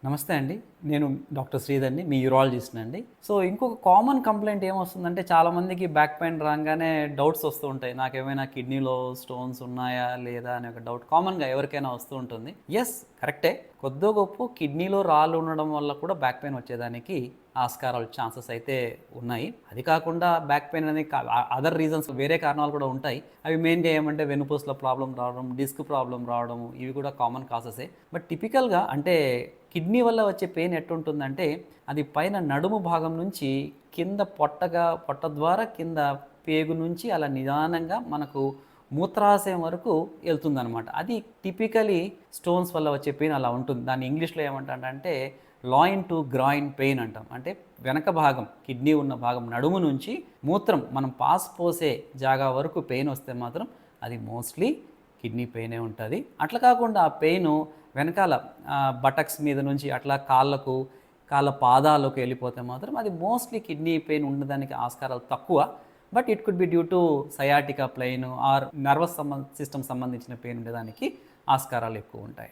నమస్తే అండి. నేను డాక్టర్ శ్రీధర్‌ని, మీ యూరాలజిస్ట్‌ని అండి. సో, ఇంకొక కామన్ కంప్లెయింట్ ఏమొస్తుందంటే చాలామందికి బ్యాక్ పెయిన్ రాంగానే డౌట్స్ వస్తూ ఉంటాయి. నాకేమైనా కిడ్నీలో స్టోన్స్ ఉన్నాయా? లేదా? అనే ఒక డౌట్ కామన్‌గా ఎవరికైనా వస్తూ ఉంటుంది. యెస్, కరెక్టే. కొద్దో గొప్పో కిడ్నీలో రాళ్ళు ఉండడం వల్ల కూడా బ్యాక్ పెయిన్ వచ్చేదానికి ఆస్కారాలు, ఛాన్సెస్ అయితే ఉన్నాయి. అది కాకుండా బ్యాక్ పెయిన్ అనేది అదర్ రీజన్స్ వేరే కారణాలు కూడా ఉంటాయి. అవి మెయిన్‌గా ఏమంటే వెన్నుపూసలో ప్రాబ్లమ్ రావడం, డిస్క్ ప్రాబ్లమ్ రావడం ఇవి కూడా కామన్ కాసెసే. బట్ టిపికల్‌గా అంటే కిడ్నీ వల్ల వచ్చే పెయిన్ ఎట్టుంటుందంటే అది పైన నడుము భాగం నుంచి కింద పొట్ట ద్వారా కింద పేగు నుంచి అలా నిదానంగా మనకు మూత్రాశయం వరకు వెళ్తుందనమాట. అది టిపికలీ స్టోన్స్ వల్ల వచ్చే పెయిన్ అలా ఉంటుంది. దాన్ని ఇంగ్లీష్‌లో ఏమంటారంటే లాయిన్ టు గ్రాయిన్ పెయిన్ అంటాం. అంటే వెనక భాగం కిడ్నీ ఉన్న భాగం నడుము నుంచి మూత్రం మనం పాస్ పోసే జాగా వరకు పెయిన్ వస్తే మాత్రం అది మోస్ట్లీ కిడ్నీ పెయినే ఉంటుంది. అట్లా కాకుండా ఆ పెయిన్ వెనకాల బటక్స్ మీద నుంచి అట్లా కాళ్ళ పాదాలకు వెళ్ళిపోతే మాత్రం అది మోస్ట్లీ కిడ్నీ పెయిన్ ఉండడానికి ఆస్కారాలు తక్కువ. But it could be due to sciatica pain or nervous system సంబంధించిన పెయిన్ ఉండడానికి ఆస్కారాలు ఎక్కువ ఉంటాయి.